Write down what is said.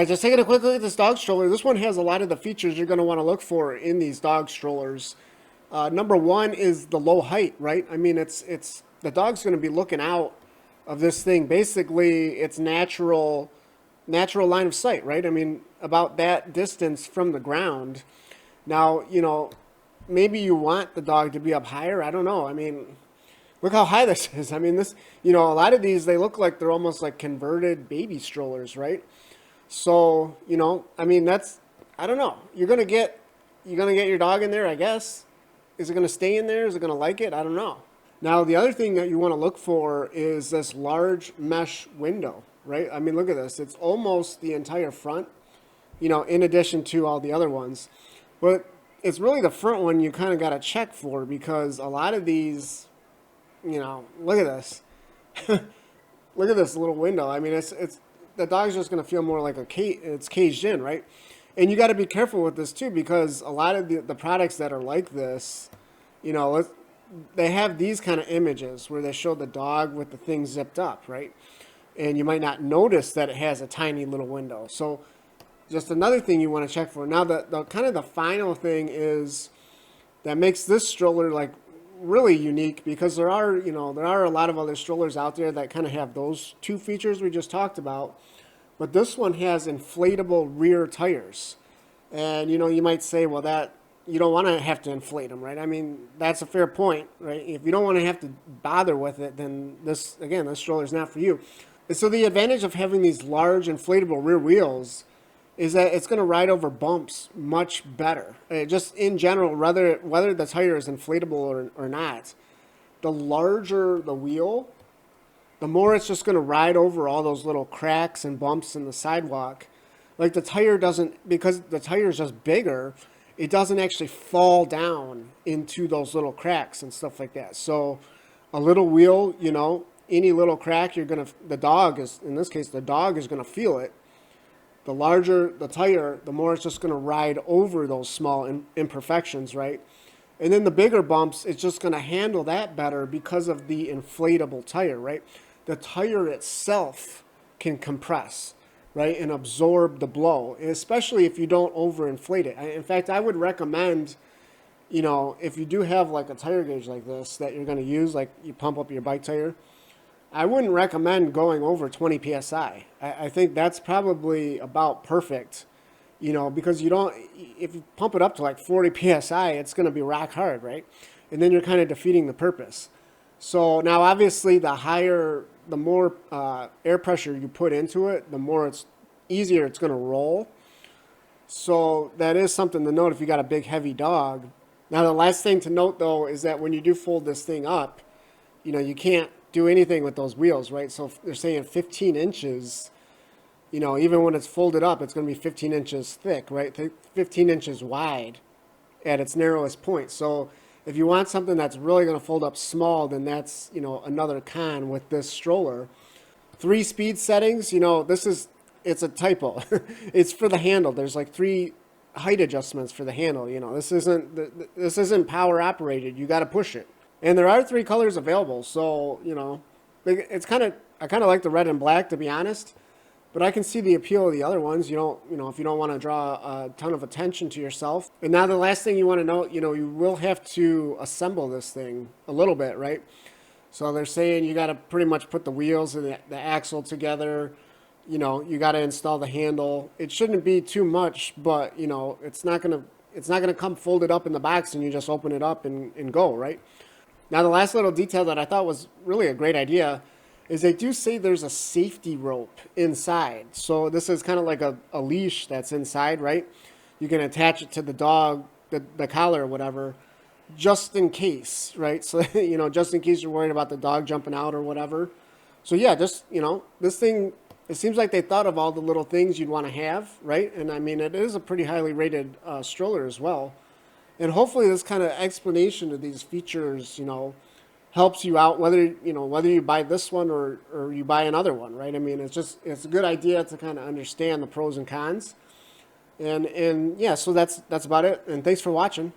right, just taking a quick look at this dog stroller. This one has a lot of the features you're going to want to look for in these dog strollers. Number one is the low height, right? I mean, it's the dog's going to be looking out of this thing. Basically, it's natural line of sight, right? I mean, about that distance from the ground. Now, maybe you want the dog to be up higher. I don't know. I mean, look how high this is. I mean, this, a lot of these, they look like they're almost like converted baby strollers, right? So, I mean, I don't know. You're gonna get your dog in there, I guess. Is it gonna stay in there? Is it gonna like it? I don't know. Now, the other thing that you want to look for is this large mesh window, right? I mean, look at this. It's almost the entire front, in addition to all the other ones. But it's really the front one you kind of got to check for, because a lot of these, look at this. Look at this little window. I mean, it's the dog's just going to feel more like it's caged in, right? And you got to be careful with this too, because a lot of the products that are like this, they have these kind of images where they show the dog with the thing zipped up, right? And you might not notice that it has a tiny little window. So just another thing you want to check for. Now, the kind of the final thing is that makes this stroller like really unique, because there are a lot of other strollers out there that kind of have those two features we just talked about, but this one has inflatable rear tires. And you might say, well, that you don't want to have to inflate them, right? I mean, that's a fair point, right? If you don't want to have to bother with it, then this stroller is not for you. And so the advantage of having these large inflatable rear wheels is that it's going to ride over bumps much better. Just in general, whether the tire is inflatable or not, the larger the wheel, the more it's just going to ride over all those little cracks and bumps in the sidewalk. Like the tire doesn't, because the tire is just bigger, it doesn't actually fall down into those little cracks and stuff like that. So a little wheel, any little crack, the dog is going to feel it. The larger the tire, the more it's just going to ride over those small imperfections, right? And then the bigger bumps, it's just going to handle that better because of the inflatable tire, right? The tire itself can compress, right, and absorb the blow, and especially if you don't overinflate it. In fact, I would recommend, if you do have like a tire gauge like this that you're going to use, like you pump up your bike tire, I wouldn't recommend going over 20 psi. I think that's probably about perfect, because if you pump it up to like 40 psi, it's going to be rock hard, right? And then you're kind of defeating the purpose. So now, obviously, the more air pressure you put into it, the more easier it's going to roll. So that is something to note if you got a big, heavy dog. Now, the last thing to note, though, is that when you do fold this thing up, you can't do anything with those wheels, right? So if they're saying 15 inches, even when it's folded up, it's going to be 15 inches thick, right? 15 inches wide at its narrowest point. So if you want something that's really going to fold up small, then that's, another con with this stroller. 3 speed settings, it's a typo. It's for the handle. There's like 3 height adjustments for the handle. This isn't power operated. You got to push it. And there are 3 colors available, so, I kind of like the red and black, to be honest, but I can see the appeal of the other ones. If you don't want to draw a ton of attention to yourself. And now the last thing you want to note, you will have to assemble this thing a little bit, right? So they're saying you got to pretty much put the wheels and the axle together. You got to install the handle. It shouldn't be too much, but, it's not gonna come folded up in the box and you just open it up and go, right? Now, the last little detail that I thought was really a great idea is they do say there's a safety rope inside. So this is kind of like a leash that's inside, right? You can attach it to the dog, the collar or whatever, just in case, right? So, just in case you're worried about the dog jumping out or whatever. So, yeah, just, this thing, it seems like they thought of all the little things you'd want to have, right? And, I mean, it is a pretty highly rated stroller as well. And hopefully this kind of explanation of these features, helps you out, whether you buy this one or you buy another one, right? I mean, it's a good idea to kind of understand the pros and cons. And yeah, so that's about it. And thanks for watching.